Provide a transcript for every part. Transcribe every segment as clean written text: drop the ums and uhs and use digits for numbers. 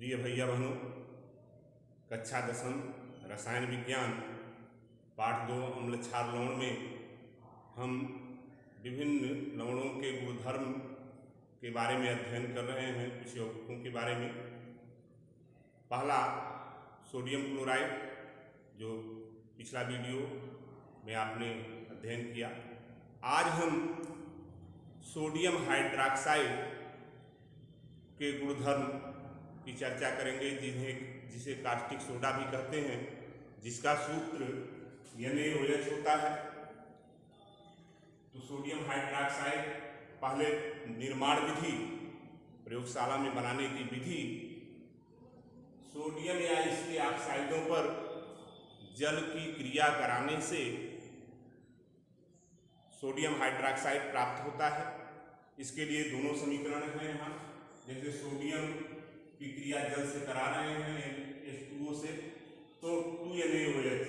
प्रिय भैया बहनों, कक्षा 10 रसायन विज्ञान पाठ 2 अम्ल क्षार लवण में हम विभिन्न लवणों के गुणधर्म के बारे में अध्ययन कर रहे हैं, कुछ यौगिकों के बारे में। पहला सोडियम क्लोराइड, जो पिछला वीडियो में आपने अध्ययन किया। आज हम सोडियम हाइड्रॉक्साइड के गुणधर्म की चर्चा करेंगे, जिसे कास्टिक सोडा भी कहते हैं, जिसका सूत्र NaOH होता है। तो सोडियम हाइड्रॉक्साइड पहले निर्माण विधि, प्रयोगशाला में बनाने की विधि, सोडियम या इसके ऑक्साइडों पर जल की क्रिया कराने से सोडियम हाइड्रॉक्साइड प्राप्त होता है। इसके लिए दोनों समीकरण हैं यहाँ। जैसे सोडियम की क्रिया जल से करा रहे हैं H2O से, तो 2NaOH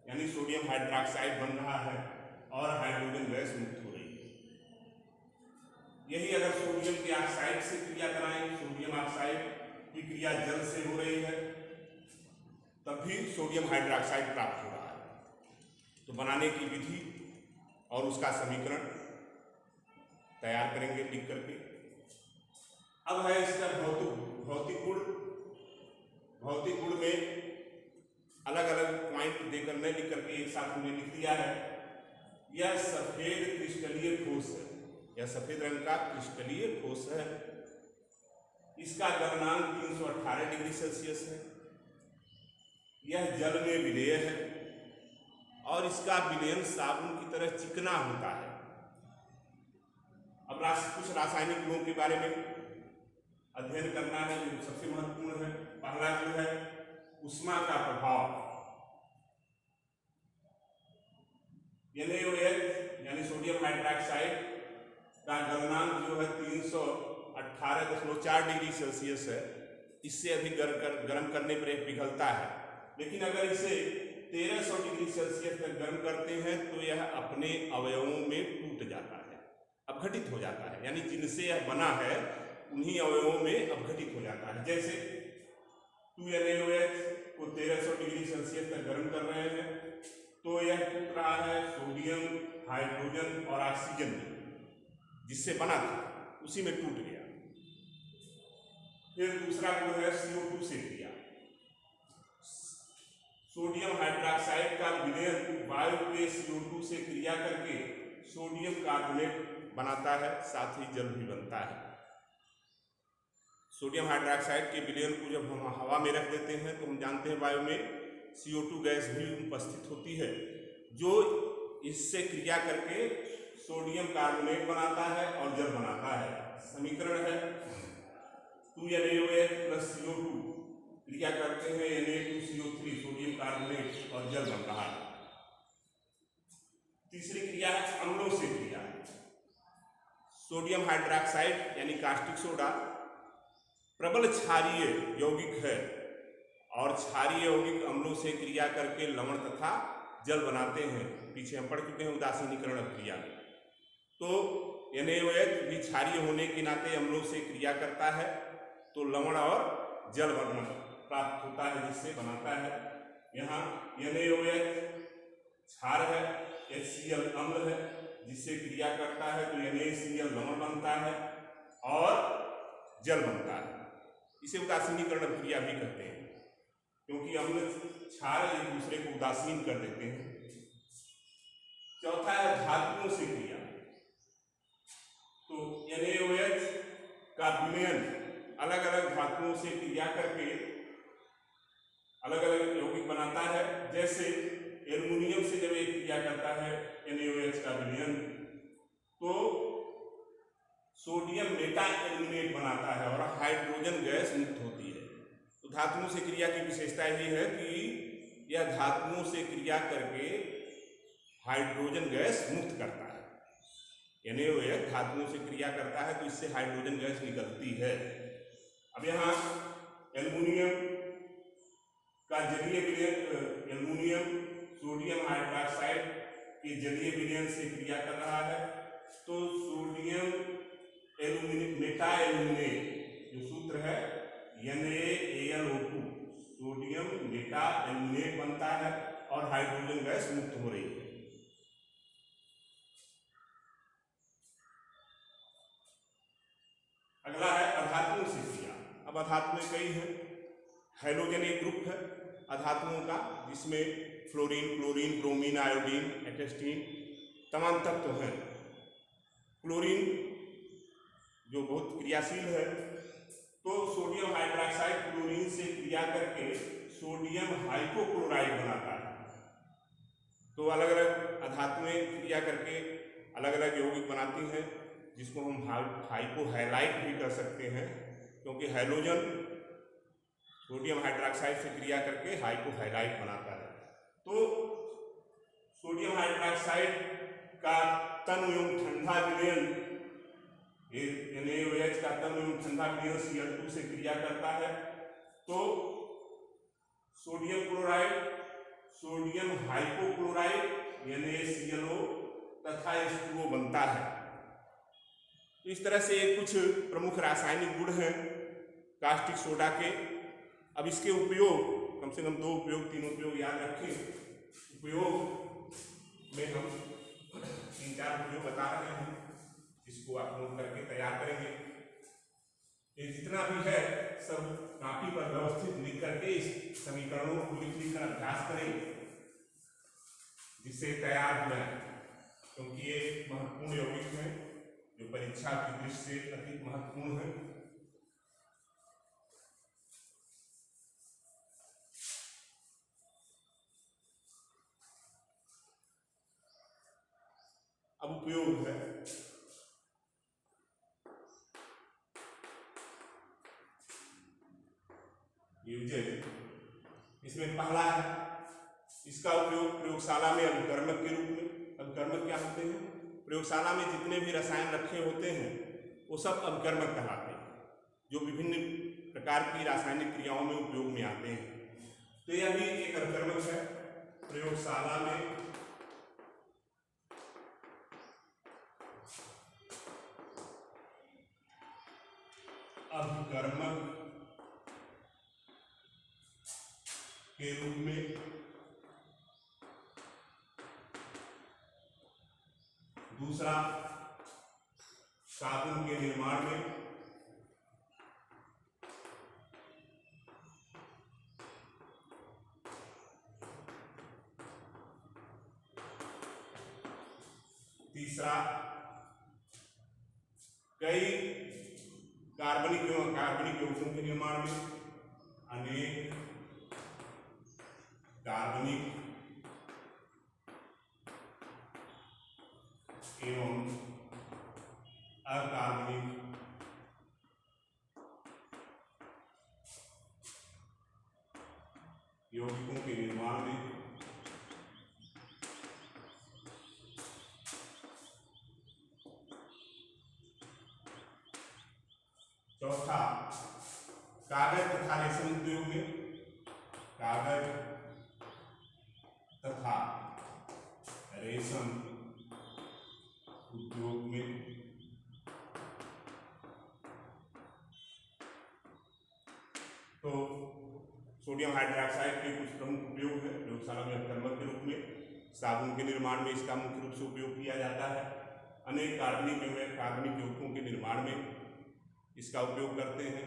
यानी सोडियम हाइड्रॉक्साइड बन रहा है और हाइड्रोजन गैस मुक्त हो रही है। यही अगर सोडियम के ऑक्साइड से क्रिया कराएं, सोडियम ऑक्साइड की क्रिया जल से हो रही है, तब भी सोडियम हाइड्रॉक्साइड प्राप्त हो रहा है। तो बनाने की विधि और उसका समीकरण तैयार करेंगे लिख करके। अब है इसका भौतिक गुण। भौतिक गुण में अलग अलग पॉइंट देकर नहीं लिख करके एक साथ हमने लिख दिया है। यह सफेद क्रिस्टलीय ठोस है, यह सफेद रंग का क्रिस्टलीय ठोस है। इसका गलनांक 318 डिग्री सेल्सियस है। यह जल में विलेय है और इसका विलयन साबुन की तरह चिकना होता है। अब कुछ रासायनिक गुणों के बारे में अध्ययन करना है, जो सबसे महत्वपूर्ण है। पहला जो है ऊष्मा का प्रभाव। NaOH यानी सोडियम हाइड्रॉक्साइड का गलनांक जो है 318.4 डिग्री सेल्सियस है। इससे अधिक गर्म करने पर यह पिघलता है, लेकिन अगर इसे 1300 डिग्री सेल्सियस तक गर्म करते हैं तो यह अपने अवयवों में टूट जाता है, अपघटित हो जाता है। यानी जिनसे यह बना है उन्हीं अवयवों में अपघटित हो जाता है। जैसे 2NaOH को 1300 डिग्री सेल्सियस तक गर्म कर रहे हैं तो यह टूट रहा है सोडियम, हाइड्रोजन और ऑक्सीजन में, जिससे बना था उसी में टूट गया। फिर दूसरा गुण है CO2 से क्रिया। सोडियम हाइड्रॉक्साइड का विलयन वायु के CO2 से क्रिया करके सोडियम कार्बोनेट बनाता है, साथ ही जल भी बनता है। सोडियम हाइड्रॉक्साइड के विलयन को जब हम हवा में रख देते हैं तो हम जानते हैं वायु में CO2 गैस भी उपस्थित होती है, जो इससे क्रिया करके सोडियम कार्बोनेट बनाता है और जल बनाता है। समीकरण है 2NaOH + CO2 क्रिया करते हैं Na2CO3, सोडियम कार्बोनेट, और जल बन रहा है। तीसरी क्रिया है अम्लों से क्रिया। सोडियम हाइड्रॉक्साइड यानी कास्टिक सोडा प्रबल क्षारीय यौगिक है और क्षारीय यौगिक अम्लों से क्रिया करके लवण तथा जल बनाते हैं। पीछे हम पढ़ चुके हैं उदासीनीकरण क्रिया में। तो NaOH भी क्षारीय होने के नाते अम्लों से क्रिया करता है, तो लवण और जल प्राप्त होता है, जिससे बनाता है। यहाँ NaOH क्षार है, HCl अम्ल है, जिससे क्रिया करता है तो NaCl लवण बनता है और जल बनता है। इसे उदासीनीकरण क्रिया भी कहते हैं, क्योंकि अम्ल क्षार एक दूसरे को उदासीन कर देते हैं। चौथा है धातुओं से क्रिया। तो NaOH का विलयन अलग अलग धातुओं से क्रिया करके अलग अलग यौगिक बनाता है। जैसे एल्युमिनियम से जब एक क्रिया करता है NaOH का विलयन, तो सोडियम मेटा एल्यूमिनेट बनाता है और हाइड्रोजन गैस मुक्त होती है। तो धातुओं से क्रिया की विशेषता यही है कि यह धातुओं से क्रिया करके हाइड्रोजन गैस मुक्त करता है। NaOH धातुओं से क्रिया करता है तो इससे हाइड्रोजन गैस निकलती है। अब यहाँ एल्युमिनियम का जलीय विलयन, एल्युमिनियम सोडियम हाइड्रॉक्साइड के जलीय विलयन से क्रिया कर रहा है, तो सोडियम एल्यूमिनेट, मेटा एल्यूमिनेट जो सूत्र है हाइड्रोजन गैस मुक्त हो रही है। अगला है अधातुओं से क्रिया। अब अधातु में कई हैं। हैलोजन एक ग्रुप है अधातुओं का, जिसमें फ्लोरीन, क्लोरीन, ब्रोमीन, आयोडीन, एटेस्टीन तमाम तत्व हैं। क्लोरीन जो बहुत क्रियाशील है, तो सोडियम हाइड्रोक्साइड क्लोरीन से क्रिया करके सोडियम हाइपोक्लोराइड बनाता है। तो अलग अलग अधातुएं क्रिया करके अलग अलग यौगिक बनाती हैं, जिसको हम हाइपोहैलाइट भी कर सकते हैं, क्योंकि हैलोजन सोडियम हाइड्रोक्साइड से क्रिया करके हाइपोहैलाइट बनाता है। तो सोडियम हाइड्रोक्साइड का तन एवं ठंडा विलयन, NaOH का तन एवं ठंडा विलयन Cl2 से क्रिया करता है, तो sodium chloride, sodium hypochloride NaClO तथा H2O बनता है। तो इस तरह से कुछ प्रमुख रासायनिक गुण हैं कास्टिक सोडा के। अब इसके उपयोग, कम से कम 2 उपयोग 3 उपयोग याद रखें। उपयोग में हम 3-4 उपयोग बता रहे हैं, जिसको आप नोट करके तैयार करेंगे। ये जितना भी है सब कापी पर व्यवस्थित लिख करके इस समीकरणों को लिख कर अभ्यास करेंगे, जिससे तैयार हो जाए, क्योंकि ये महत्वपूर्ण यौगिक है जो परीक्षा की दृष्टि से अधिक महत्वपूर्ण है। अब उपयोग है, इसमें पहला है, इसका उपयोग प्रयोगशाला में अभिकर्मक के रूप में। अभिकर्मक क्या होते हैं? प्रयोगशाला में जितने भी रसायन रखे होते हैं वो सब अभिकर्मक कहलाते हैं, जो विभिन्न प्रकार की रासायनिक क्रियाओं में उपयोग में आते हैं। तो यह भी एक अभिकर्मक है। प्रयोगशाला में अभिकर्मक के रूप में दूसरा, साबुन के निर्माण में, तीसरा, कई कार्बनिक यौगिकों के निर्माण में, अनेक कार्बनिक एवं अकार्बनिक यौगिकों के निर्माण में, चौथा, कागज तथा रेशम उद्योग में, कागज तथा रेशम उद्योग में, तो सोडियम हाइड्रोक्साइड के कुछ प्रमुख उपयोग हैं प्रयोगशाला में अभिकर्मक के रूप में। साबुन के निर्माण में इसका मुख्य रूप से उपयोग किया जाता है। अनेक कार्बनिक यौगिकों के निर्माण में इसका उपयोग करते हैं।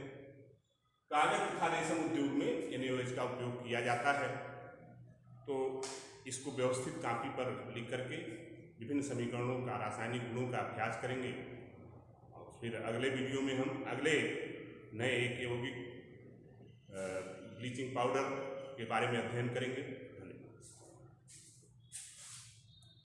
कागज तथा रेशम उद्योग में NaOH का उपयोग किया जाता है। तो इसको व्यवस्थित कापी पर लिख करके विभिन्न समीकरणों का, रासायनिक गुणों का अभ्यास करेंगे, और फिर अगले वीडियो में हम अगले नए एक यौगिक ब्लीचिंग पाउडर के बारे में अध्ययन करेंगे।